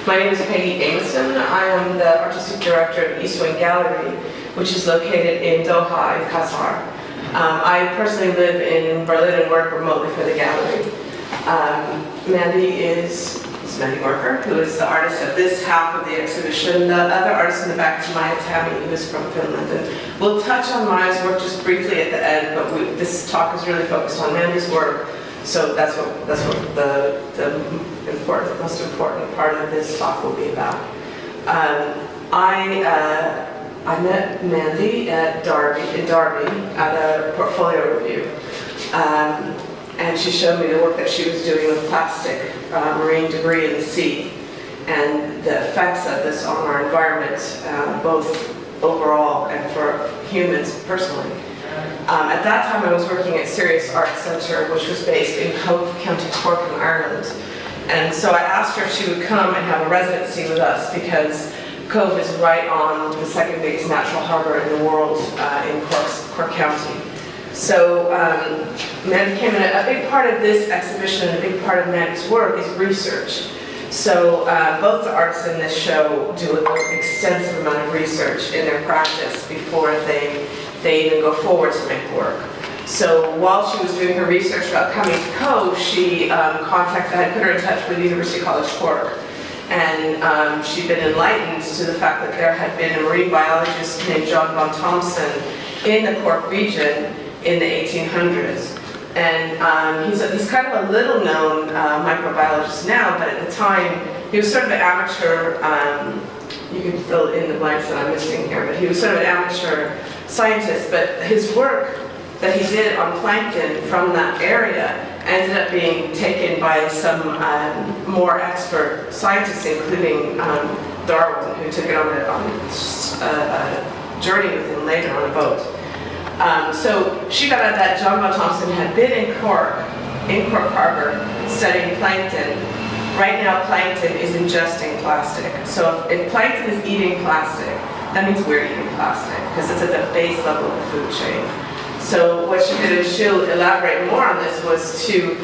My name is Peggy Amison. I am the Artistic Director of East Wing Gallery, which is located in Doha, in Qatar. I personally live in Berlin and work remotely for the gallery. Mandy is Mandy Barker, who is the artist of this half of the exhibition. The other artist in the back is Maya Tammy, who is from Finland. And we'll touch on Maya's work just briefly at the end, but this talk is really focused on Mandy's work. So that's what the most important part of this talk will be about. I met Mandy in Derby at a portfolio review, and she showed me the work that she was doing with plastic, marine debris in the sea, and the effects of this on our environment, both overall and for humans personally. At that time I was working at Sirius Art Centre, which was based in Cove, County Cork in Ireland. And so I asked her if she would come and have a residency with us, because Cove is right on the second biggest natural harbour in the world in Cork County. So Mandy came in. A big part of this exhibition, a big part of Mandy's work is research. So both the artists in this show do an extensive amount of research in their practice before they even go forward to make work. So while she was doing her research about coming to Cove, she I had put her in touch with University College Cork. And she'd been enlightened to the fact that there had been a marine biologist named John von Thomson in the Cork region in the 1800s. And he's kind of a little known microbiologist now, but at the time he was sort of an amateur, you can fill in the blanks that I'm missing here, but he was sort of an amateur scientist, but his work that he did on plankton from that area ended up being taken by some more expert scientists, including Darwin, who took it on a journey with him later on a boat. So she got out that John von Thomson had been in Cork Harbor, studying plankton. Right now, plankton is ingesting plastic. So if plankton is eating plastic, that means we're eating plastic, because it's at the base level of the food chain. So what she did, and she'll elaborate more on this, was to,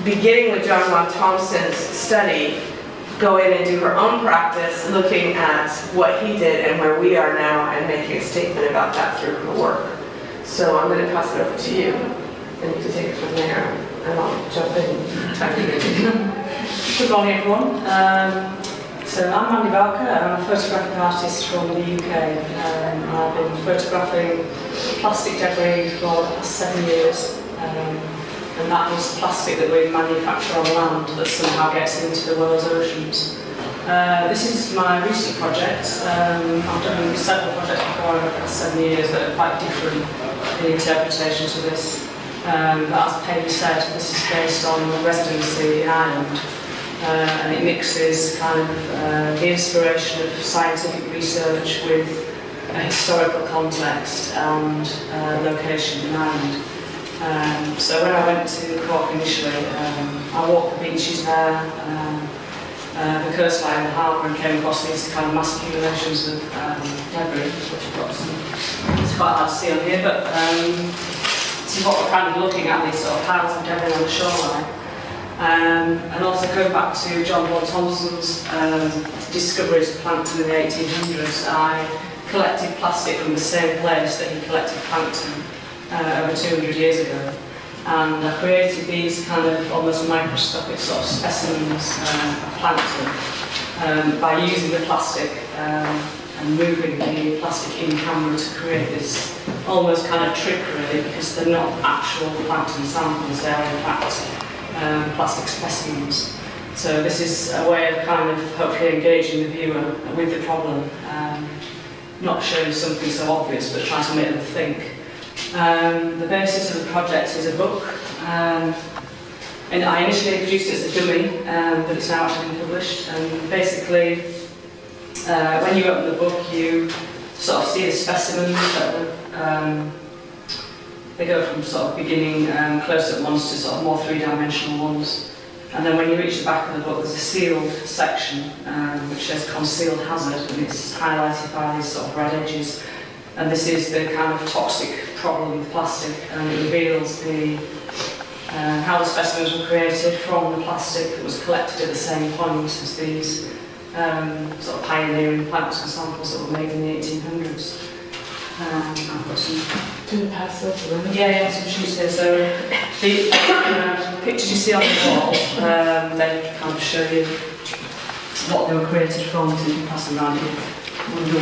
beginning with John von Thomson's study, go in and do her own practice, looking at what he did and where we are now, and making a statement about that through her work. So I'm going to pass it over to you, and you can take it from there, and I'll jump in. Good morning, everyone. So I'm Mandy Barker. I'm a photographic artist from the UK. I've been photographing plastic debris for the past 7 years, and that is plastic that we manufacture on land that somehow gets into the world's oceans. This is my recent project. I've done several projects before over the past 7 years that are quite different in interpretation to this. But as Peggy said, this is based on a residency in Ireland. And it mixes kind of the inspiration of scientific research with a historical context and location in Ireland. So when I went to Cork initially, I walked the beaches there, the coastline and the harbour, and came across these kind of mass accumulations of debris, which I've got some. It's quite hard to see on here, but this is what we're kind of looking at, these sort of piles of debris on the shoreline. And also going back to John von Thomson's discoveries of plankton in the 1800s, I collected plastic from the same place that he collected plankton over 200 years ago. And I created these kind of almost microscopic sort of specimens of plankton by using the plastic and moving the plastic in camera to create this almost kind of trick, really, because they're not actual plankton samples, they are in fact plastic specimens. So this is a way of kind of hopefully engaging the viewer with the problem, not showing something so obvious, but trying to make them think. The basis of the project is a book, and I initially produced it as a dummy, but it's now actually been published. And basically, when you open the book, you sort of see the specimens that they go from sort of beginning close-up ones to sort of more three-dimensional ones. And then when you reach the back of the book, there's a sealed section which says concealed hazard, and it's highlighted by these sort of red edges. And this is the kind of toxic problem with plastic, and it reveals how the specimens were created from the plastic that was collected at the same point as these sort of pioneering plants and samples that were made in the 1800s. I've got some. Can you pass those around? Yeah, some sheets here. So the pictures you see on the wall, they kind of show you what they were created from, so you can pass them around and wonder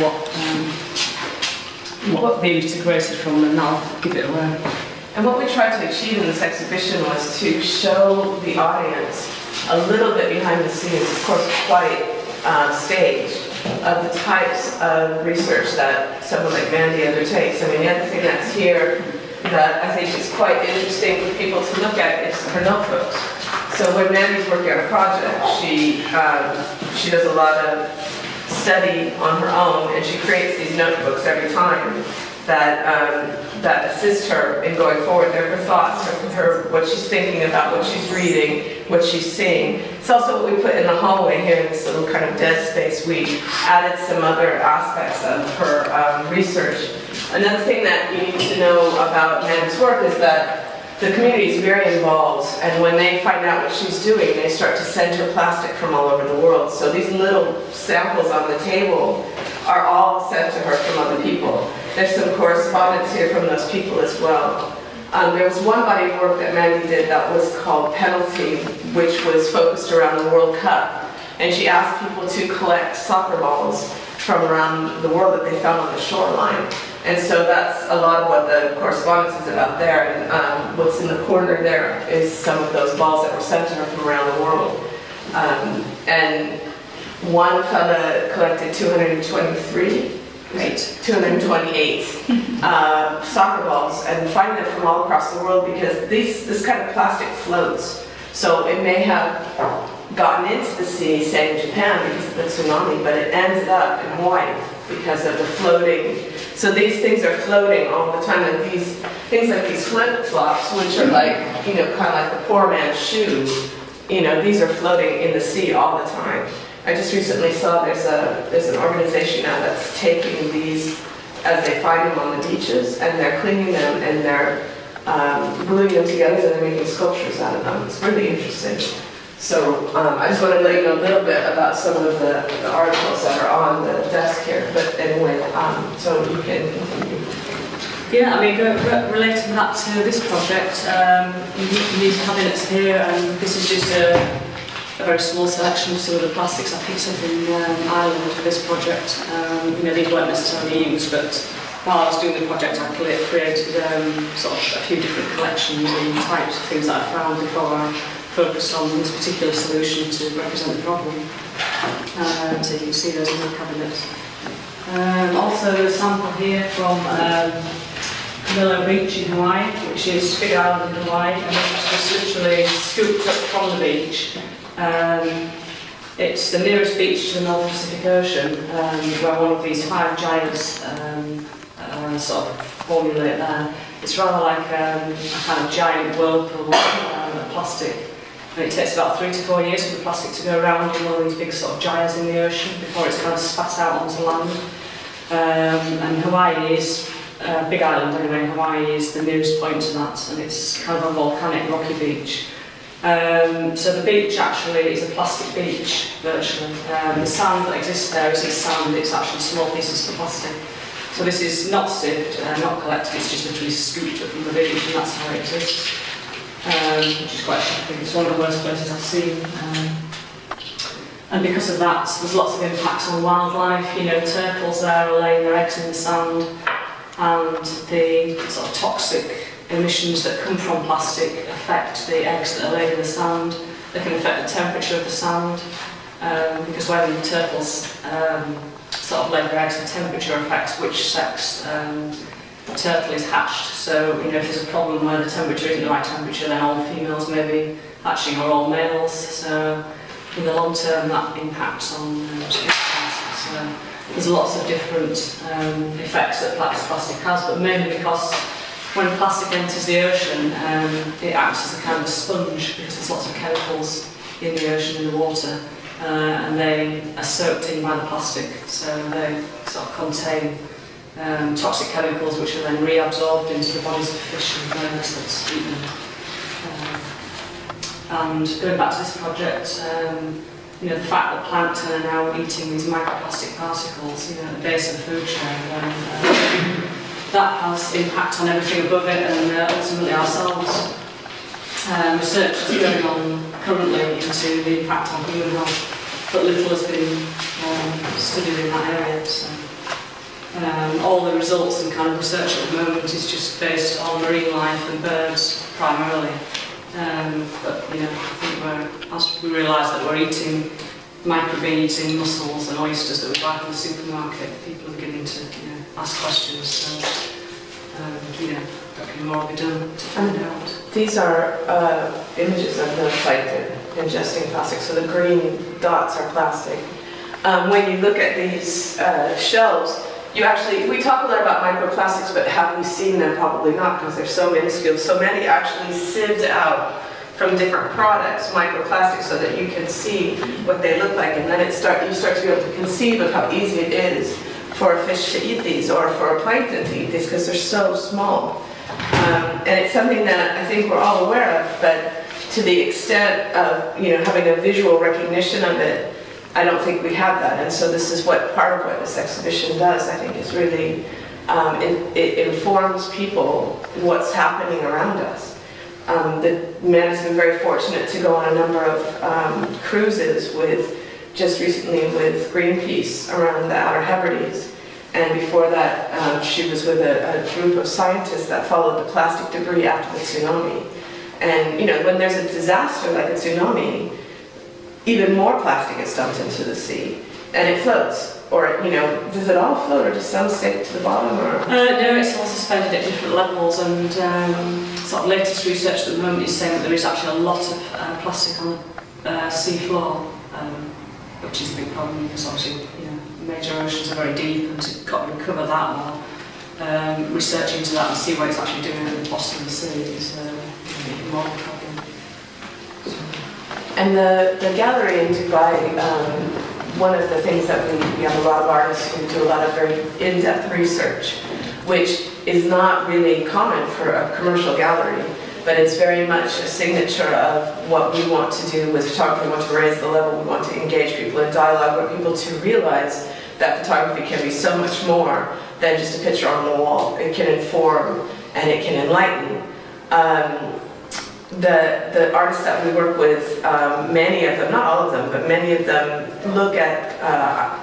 what the images are created from, and I'll give it away. And what we tried to achieve in this exhibition was to show the audience a little bit behind the scenes, of course quite staged, of the types of research that someone like Mandy undertakes. I mean, the other thing that's here that I think is quite interesting for people to look at is her notebooks. So when Mandy's working on a project, she does a lot of study on her own, and she creates these notebooks every time that assist her in going forward. They're her thoughts, what she's thinking about, what she's reading, what she's seeing. It's also what we put in the hallway here in this little kind of dead space. We added some other aspects of her research. Another thing that you need to know about Mandy's work is that the community is very involved, and when they find out what she's doing, they start to send her plastic from all over the world. So these little samples on the table are all sent to her from other people. There's some correspondence here from those people as well. There was one body of work that Mandy did that was called Penalty, which was focused around the World Cup. And she asked people to collect soccer balls from around the world that they found on the shoreline. And so that's a lot of what the correspondence is about there. And what's in the corner there is some of those balls that were sent to her from around the world. And one fella collected 228 soccer balls, and finding them from all across the world, because this kind of plastic floats. So it may have gotten into the sea, say in Japan because of the tsunami, but it ended up in Hawaii because of the floating. So these things are floating all the time, and these things like these flip-flops, which are like, kind of like the poor man's shoes, these are floating in the sea all the time. I just recently saw there's an organization now that's taking these as they find them on the beaches, and they're cleaning them, and they're gluing them together, and they're making sculptures out of them. It's really interesting. So I just wanted to let you know a little bit about some of the articles that are on the desk here. But anyway, so you can continue. Yeah, I mean, relating that to this project, these cabinets here, and this is just a very small selection of some of the plastics I picked up in Ireland for this project. These weren't necessarily used, but while I was doing the project, I created sort of a few different collections and types of things that I found before I focused on this particular solution to represent the problem. So you can see those in the cabinets. Also a sample here from Willow Beach in Hawaii, which is Big Island in Hawaii, and this was just literally scooped up from the beach. It's the nearest beach to the North Pacific Ocean, where one of these 5 giants sort of formulate there. It's rather like a kind of giant whirlpool of plastic. And it takes about 3 to 4 years for the plastic to go around in one of these big sort of gyres in the ocean before it's kind of spat out onto land. And Hawaii is, Big Island anyway, Hawaii is the nearest point to that, and it's kind of a volcanic rocky beach. So the beach actually is a plastic beach, virtually. The sand that exists there isn't sand, it's actually small pieces of plastic. So this is not sieved, not collected, it's just literally scooped up from the beach, and that's how it exists. Which is quite shocking. It's one of the worst places I've seen. And because of that, there's lots of impacts on wildlife. Turtles there are laying their eggs in the sand, and the sort of toxic emissions that come from plastic affect the eggs that are laid in the sand. They can affect the temperature of the sand, because when turtles sort of lay their eggs, the temperature affects which sex turtle is hatched. So, if there's a problem where the temperature isn't the right temperature, then all females may be hatching or all males. So, in the long term, that impacts on species. There's lots of different effects that plastic has, but mainly because when plastic enters the ocean, it acts as a kind of sponge, because there's lots of chemicals in the ocean, in the water, and they are soaked in by the plastic. So they sort of contain toxic chemicals which are then reabsorbed into the bodies of fish and birds that eat them. And going back to this project, the fact that plankton are now eating these microplastic particles, at the base of the food chain, and that has impact on everything above it and ultimately ourselves. Research is going on currently into the impact on human health, but little has been studied in that area. So, all the results and kind of research at the moment is just based on marine life and birds primarily. But I think as we realise that we're eating microbeads in mussels and oysters that we buy from the supermarket, people are beginning to ask questions. So, what can more be done to find out? These are images of the plankton ingesting plastic. So the green dots are plastic. When you look at these shells, we talk a lot about microplastics, but have we seen them? Probably not, because they're so minuscule. So many actually sieved out from different products, microplastics, so that you can see what they look like, and then you start to be able to conceive of how easy it is for a fish to eat these, or for a plankton to eat these, because they're so small. And it's something that I think we're all aware of, but to the extent of having a visual recognition of it, I don't think we have that. And so this is part of what this exhibition does, I think, is really, it informs people what's happening around us. Mandy's been very fortunate to go on a number of cruises just recently with Greenpeace around the Outer Hebrides. And before that, she was with a group of scientists that followed the plastic debris after the tsunami. And when there's a disaster like a tsunami, even more plastic is dumped into the sea, and it floats. Or does it all float, or does some sink to the bottom? Or no, it's all suspended at different levels. And sort of latest research at the moment is saying that there is actually a lot of plastic on the sea floor, which is a big problem because obviously major oceans are very deep, and to recover that more, research into that and see what it's actually doing at the bottom of the sea is even more of a problem. And the gallery in Dubai, one of the things that we have a lot of artists who do a lot of very in-depth research, which is not really common for a commercial gallery, but it's very much a signature of what we want to do with photography. We want to raise the level, we want to engage people in dialogue, we want people to realize that photography can be so much more than just a picture on the wall. It can inform and it can enlighten. The artists that we work with, many of them, not all of them, but many of them look at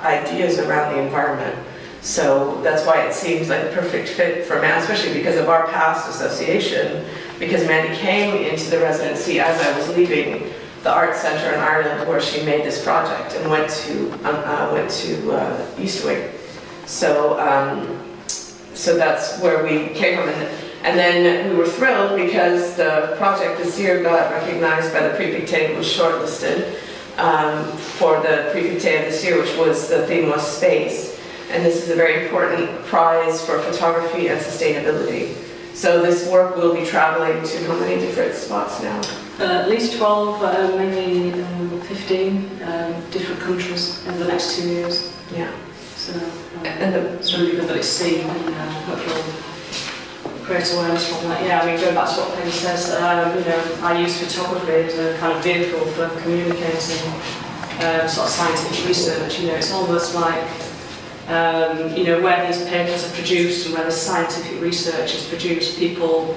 ideas around the environment. So that's why it seems like a perfect fit for Mandy, especially because of our past association, because Mandy came into the residency as I was leaving the Art Centre in Ireland, where she made this project, and went to East Wing. So that's where we came from. And then we were thrilled because the project this year got recognized by the Prix Pictet, was shortlisted for the Prix Pictet of this year, which was, the theme was space. And this is a very important prize for photography and sustainability. So this work will be traveling to how many different spots now? At least 12, maybe 15 different countries in the next 2 years. Yeah. So it's really good that it's seen, and hopefully create awareness from that. Yeah, I mean, going back to what Peggy says, I use photography as a kind of vehicle for communicating sort of scientific research. It's almost like, where these papers are produced and where the scientific research is produced, people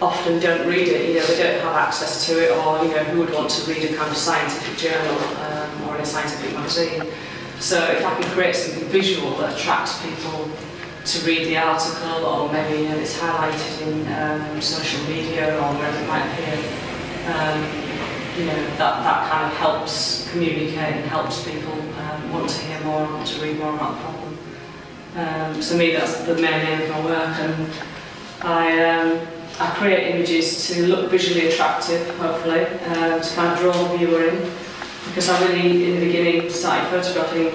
often don't read it. They don't have access to it, or who would want to read a kind of scientific journal or in a scientific magazine. So if I can create something visual that attracts people to read the article, or maybe it's highlighted in social media or wherever it might appear, that kind of helps communicate and helps people want to hear more and want to read more about the problem. To me, that's the main aim of my work, and I create images to look visually attractive, hopefully, to kind of draw the viewer in. Because I really, in the beginning, started photographing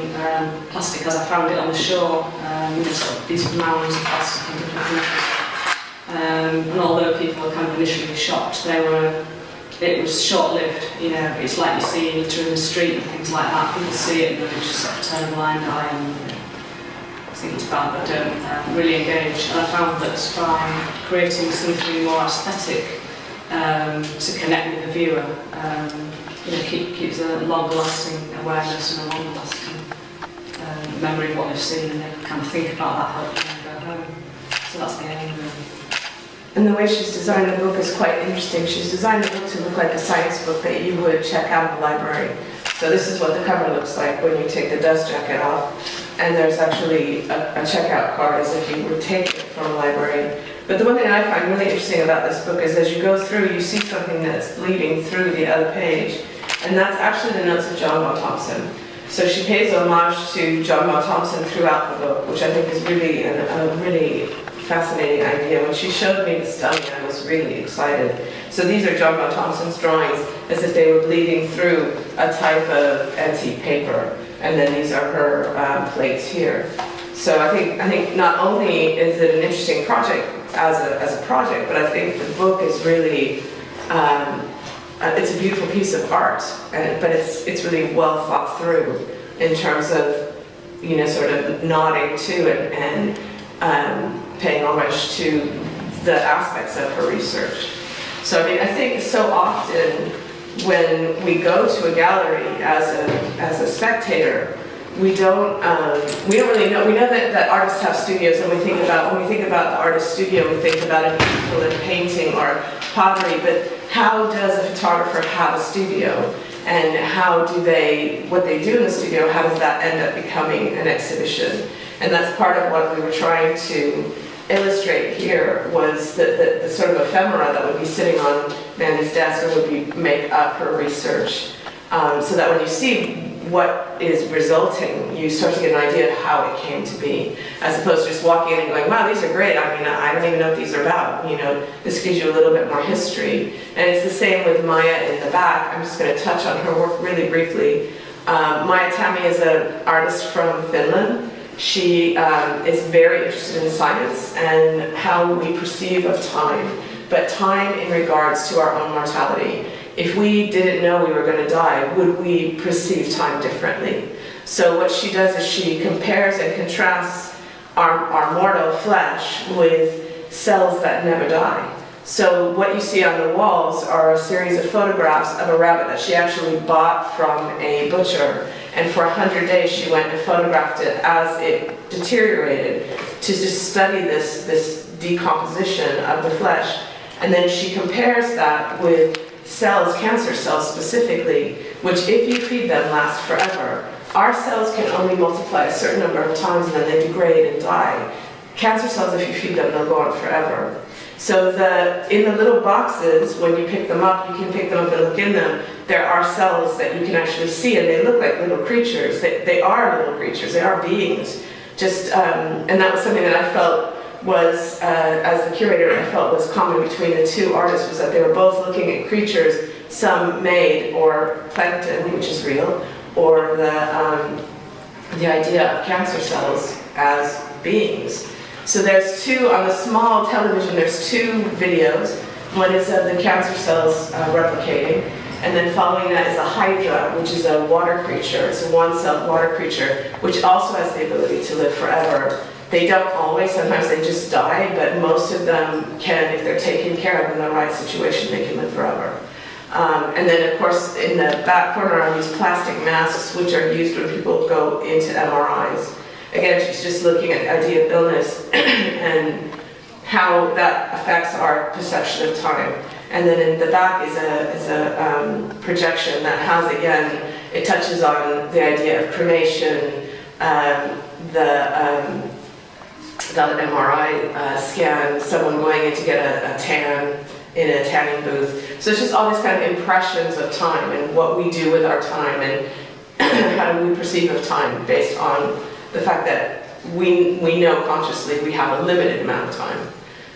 plastic as I found it on the shore, sort of these mounds of plastic in different countries. And although people were kind of initially shocked, it was short-lived. It's like you see litter in the street and things like that. People see it and they just sort of turn a blind eye and think it's bad, but don't really engage. And I found that by creating something more aesthetic, to connect with the viewer. Keeps a longer-lasting awareness and a longer-lasting memory of what they've seen, and they kind of think about that helping them go home. So that's the aim, really. And the way she's designed the book is quite interesting. She's designed the book to look like a science book that you would check out of the library. So this is what the cover looks like when you take the dust jacket off. And there's actually a checkout card as if you would take it from a library. But the one thing I find really interesting about this book is as you go through, you see something that's bleeding through the other page. And that's actually the notes of John Bell Thompson. So she pays homage to John Bell Thompson throughout the book, which I think is really a really fascinating idea. When she showed me this dummy, I was really excited. So these are John Bell Thompson's drawings as if they were bleeding through a type of antique paper. And then these are her plates here. So I think not only is it an interesting project as a project, but I think the book is really it's a beautiful piece of art, but it's really well thought through in terms of sort of nodding to it and paying homage to the aspects of her research. So I think so often when we go to a gallery as a spectator, we don't really know. We know that artists have studios, and when we think about the artist studio, we think about an easel and painting or pottery. But how does a photographer have a studio, and what they do in the studio, how does that end up becoming an exhibition? And that's part of what we were trying to illustrate here was the sort of ephemera that would be sitting on Mandy's desk or would make up her research, so that when you see what is resulting, you start to get an idea of how it came to be, as opposed to just walking in and going, wow, these are great. I mean, I don't even know what these are about. This gives you a little bit more history. And it's the same with Maya in the back. I'm just going to touch on her work really briefly. Maya Tami is an artist from Finland. She is very interested in science and how we perceive of time, but time in regards to our own mortality. If we didn't know we were going to die, would we perceive time differently? So what she does is she compares and contrasts our mortal flesh with cells that never die. So what you see on the walls are a series of photographs of a rabbit that she actually bought from a butcher. And for 100 days she went and photographed it as it deteriorated to just study this decomposition of the flesh. And then she compares that with cells, cancer cells specifically, which if you feed them last forever. Our cells can only multiply a certain number of times and then they degrade and die. Cancer cells, if you feed them, they'll go on forever. So in the little boxes, when you pick them up, you can pick them up and look in them, there are cells that you can actually see, and they look like little creatures. They are little creatures, they are beings. And that was something that I felt was, as the curator, I felt was common between the two artists, was that they were both looking at creatures, some made, or plankton, which is real, or the idea of cancer cells as beings. So there's on the small television, there's two videos. One is of the cancer cells replicating, and then following that is a hydra, which is a water creature. It's a one-celled water creature, which also has the ability to live forever. They don't always, sometimes they just die, but most of them can, if they're taken care of in the right situation, they can live forever. And then, of course, in the back corner are these plastic masks, which are used when people go into MRIs. Again, she's just looking at the idea of illness and how that affects our perception of time. And then in the back is a projection that has, again, it touches on the idea of cremation, the MRI scan, someone going in to get a tan in a tanning booth. So it's just all these kind of impressions of time and what we do with our time and how do we perceive of time based on the fact that we know consciously we have a limited amount of time.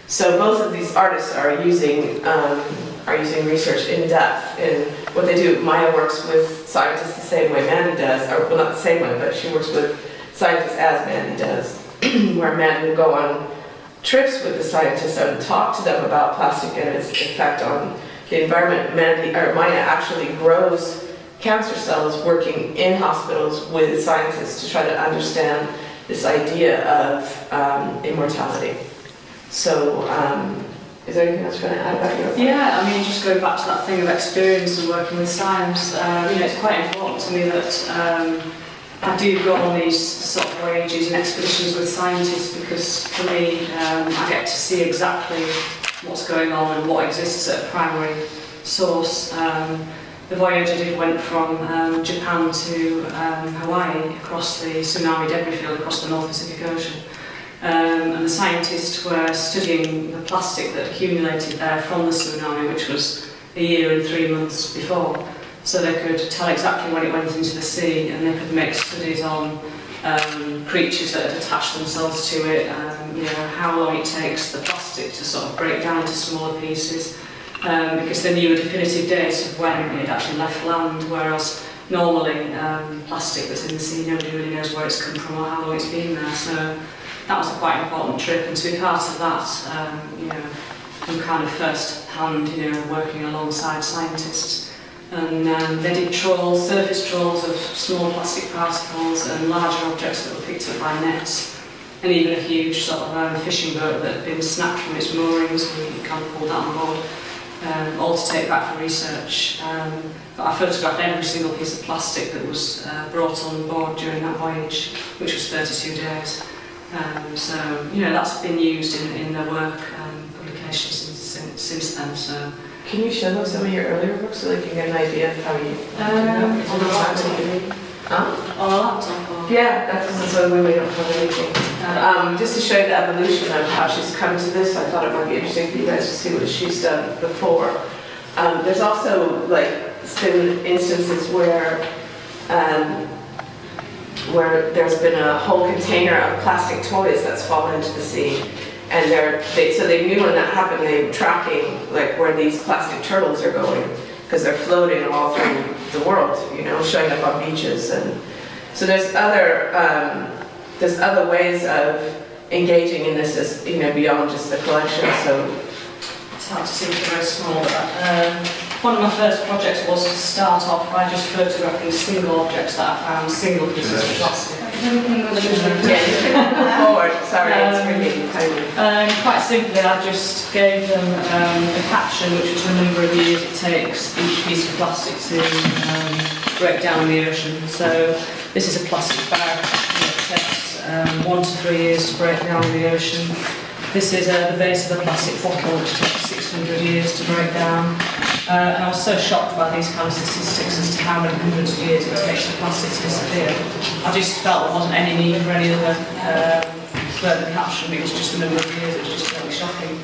So both of these artists are using research in depth in what they do. Maya works with scientists the same way Mandy does, or well, not the same way, but she works with scientists as Mandy does, where Mandy will go on trips with the scientists and talk to them about plastic and its effect on the environment. Maya actually grows cancer cells working in hospitals with scientists to try to understand this idea of immortality. So Is there anything else you want to add about your work? Yeah, I mean, just going back to that thing of experience and working with science, it's quite important to me that I do go on these sort of voyages and expeditions with scientists, because for me, I get to see exactly what's going on and what exists at a primary source. The voyage I did went from Japan to Hawaii, across the tsunami debris field across the North Pacific Ocean. And the scientists were studying the plastic that accumulated there from the tsunami, which was a year and 3 months before. So they could tell exactly when it went into the sea, and they could make studies on creatures that had attached themselves to it, how long it takes the plastic to sort of break down into smaller pieces, because they knew a definitive date of when it actually left land, whereas normally plastic that's in the sea, nobody really knows where it's come from or how long it's been there. So that was a quite important trip, and to be part of that, from kind of first hand, working alongside scientists. And they did trawls, surface trawls of small plastic particles and larger objects that were picked up by nets, and even a huge sort of fishing boat that had been snapped from its moorings, and we kind of pulled that on board, all to take back for research. But I photographed every single piece of plastic that was brought on board during that voyage, which was 32 days. So, that's been used in their work and publications since then. So. Can you show them some of your earlier books so they can get an idea of how you on the laptop. On a laptop? Or? Yeah, that's why we don't have anything. Just to show you the evolution of how she's come to this, I thought it might be interesting for you guys to see what she's done before. There's also been instances where there's been a whole container of plastic toys that's fallen into the sea. And so they knew when that happened, they were tracking where these plastic turtles are going, because they're floating all through the world, showing up on beaches. And so there's other ways of engaging in this, as beyond just the collection. So it's hard to see if they're very small. But, one of my first projects was to start off by just photographing single objects that I found, single pieces of plastic. Forward. Sorry, it's really tiny. Quite simply, I just gave them a caption, which was the number of years it takes each piece of plastic to break down in the ocean. So this is a plastic bag. It takes 1 to 3 years to break down in the ocean. This is the base of a plastic bottle, which takes 600 years to break down. And I was so shocked by these kind of statistics as to how many hundreds of years it takes for plastic to disappear. I just felt there wasn't any need for any other further caption. It was just the number of years. It was just really shocking.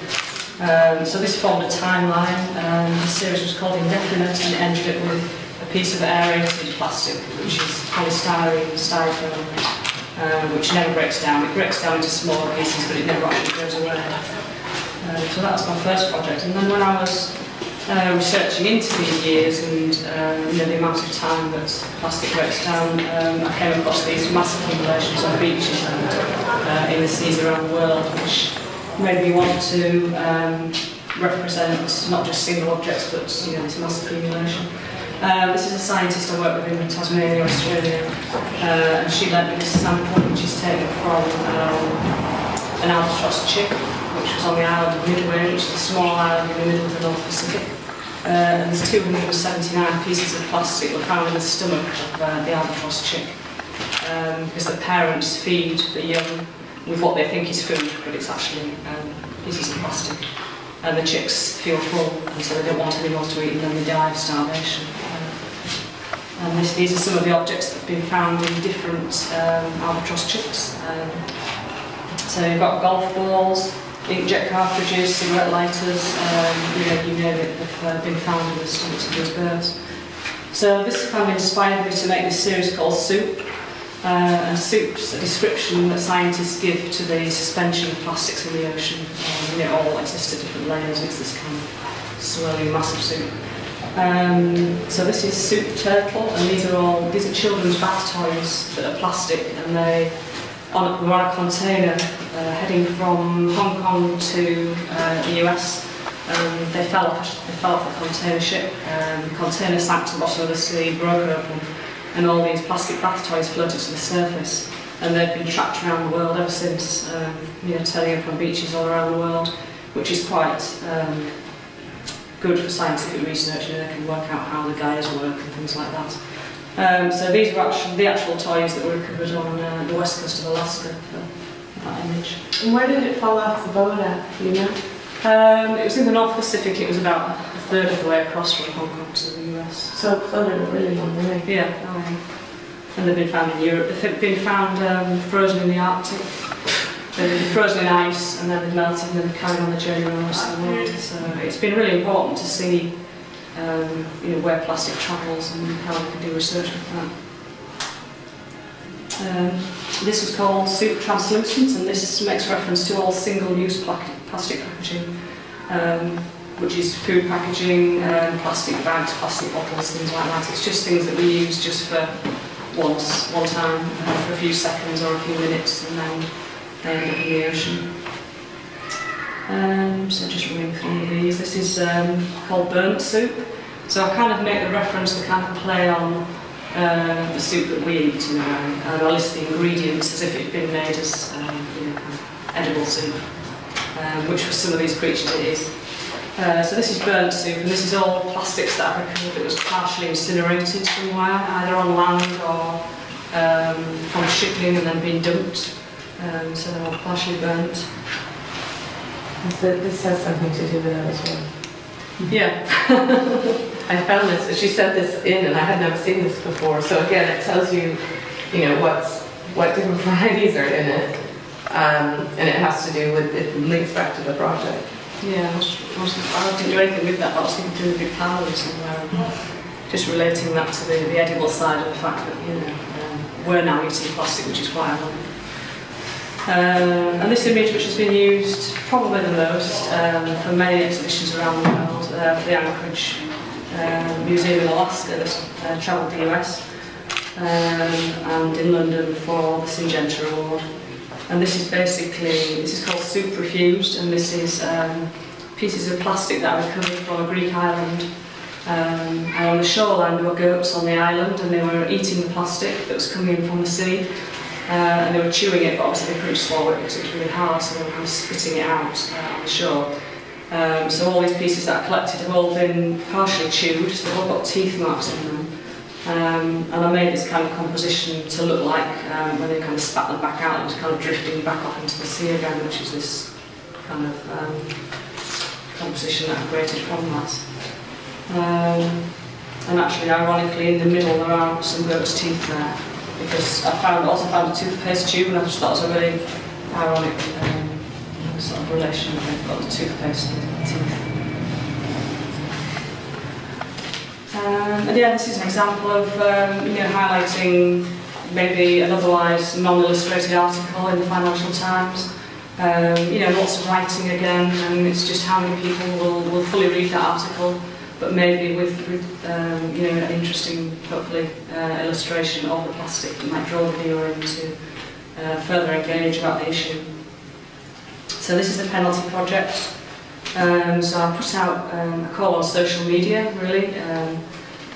So this formed a timeline. The series was called Indefinite, and it ended up with a piece of aerated plastic, which is polystyrene, styrofoam, which never breaks down. It breaks down into smaller pieces, but it never actually goes away. So that was my first project. And then when I was researching into these years and the amount of time that plastic breaks down, I came across these massive accumulations on beaches and in the seas around the world, which made me want to represent not just single objects, but this massive accumulation. This is a scientist I work with in Tasmania, Australia, and she lent me this sample, which is taken from an albatross chick, which was on the island of Midway, which is a small island in the middle of the North Pacific. And there's 279 pieces of plastic were found in the stomach of the albatross chick, because the parents feed the young with what they think is food, but it's actually pieces of plastic. And the chicks feel full, and so they don't want any more to eat, and then they die of starvation. And these are some of the objects that have been found in different albatross chicks. So you've got golf balls, inkjet cartridges, cigarette lighters, you name it, have been found in the stomachs of these birds. So this kind of inspired me to make this series called Soup. And soup's a description that scientists give to the suspension of plastics in the ocean. They all exist at different layers. It's this kind of swirling massive soup. So this is Soup Turtle, and these are children's bath toys that are plastic, and we're on a container heading from Hong Kong to the US. They fell off the container ship. The container sank to the bottom of the sea, broke open, and all these plastic bath toys floated to the surface, and they've been tracked around the world ever since, turning up on beaches all around the world. which is quite good for scientific research. You know, they can work out how the gyres work and things like that. So these are the actual toys that were recovered on the west coast of Alaska for that image. And where did it fall off the boat at, do you know? It was in the North Pacific. It was about a third of the way across from Hong Kong to the US. So it floated a really long way. Yeah, and they've been found in Europe. They've been found frozen in the Arctic. They've been frozen in ice, and then they've melted, and then they've carried on the journey around the rest of the world. So it's been really important to see where plastic travels and how we can do research with that. This was called soup translucent, and this makes reference to all single-use plastic packaging, which is food packaging, plastic bags, plastic bottles, things like that. It's just things that we use just for one time, for a few seconds or a few minutes, and then they end up in the ocean. So just running through these. This is called burnt soup. So I kind of make the reference to kind of play on the soup that we eat, and I list the ingredients as if it'd been made as kind of edible soup, which for some of these creatures it is. So this is burnt soup, and this is all plastics that I've recovered that was partially incinerated somewhere, either on land or from shipping and then being dumped. So they're all partially burnt. So this has something to do with that as well. Yeah. I found this, she sent this in and I had never seen this before. So again, it tells you, what different varieties are in it. And it has to do with, it links back to the project. Yeah, I didn't do anything with that, but I was thinking through the big panel somewhere, just relating that to the edible side of the fact that, we're now eating plastic, which is quite ironic. And this image, which has been used probably the most for many exhibitions around the world, the Anchorage Museum in Alaska that's travelled the US, and in London for the Syngenta Award. And this is called soup refused, and this is pieces of plastic that I recovered from a Greek island. And on the shoreline there were goats on the island, and they were eating the plastic that was coming in from the sea. And they were chewing it, but obviously they couldn't swallow it because it was really hard, so they were kind of spitting it out on the shore. So all these pieces that I collected have all been partially chewed, so they've all got teeth marks in them. And I made this kind of composition to look like, when they kind of spat them back out, it was kind of drifting back off into the sea again, which is this kind of composition that I created from that. And actually, ironically, in the middle there are some goat's teeth there, because I also found a toothpaste tube, and I just thought it was a really ironic sort of relation. I've got the toothpaste and the teeth. And yeah, this is an example of highlighting maybe an otherwise non-illustrated article in the Financial Times. Lots of writing again, and it's just how many people will fully read that article, but maybe with an interesting, hopefully, illustration of the plastic that might draw the viewer into further engage about the issue. So this is the penalty project. So I put out a call on social media, really.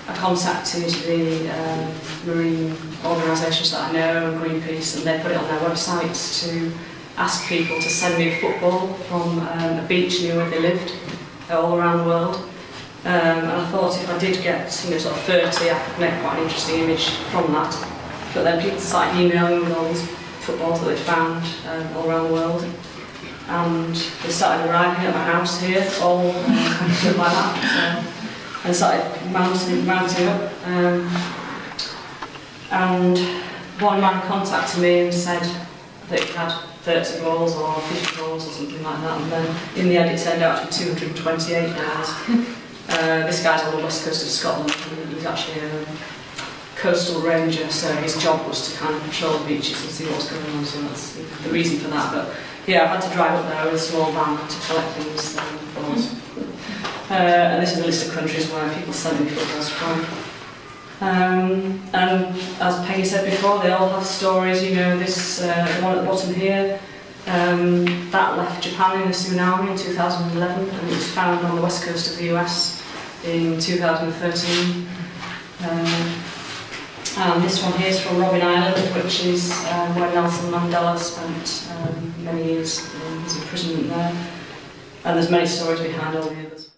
I contacted the marine organisations that I know, and Greenpeace, and they put it on their websites to ask people to send me a football from a beach near where they lived, all around the world. And I thought if I did get sort of 30, I could make quite an interesting image from that. But then people started emailing with all these footballs that they'd found all around the world. And they started arriving at my house here, all like that. So I started mounting up. And one man contacted me and said that he had 30 balls or 50 balls or something like that. And then in the end it turned out to be 228 balls. This guy's on the west coast of Scotland. He's actually a coastal ranger, so his job was to kind of patrol the beaches and see what's going on, so that's the reason for that. But yeah, I've had to drive up there with a small van to collect these balls. And this is a list of countries where people send me footballs from. And as Peggy said before, they all have stories. This one at the bottom here, that left Japan in a tsunami in 2011, and it was found on the west coast of the US in 2013. And this one here is from Robben Island, which is where Nelson Mandela spent many years in his imprisonment there. and there's many stories behind all the others.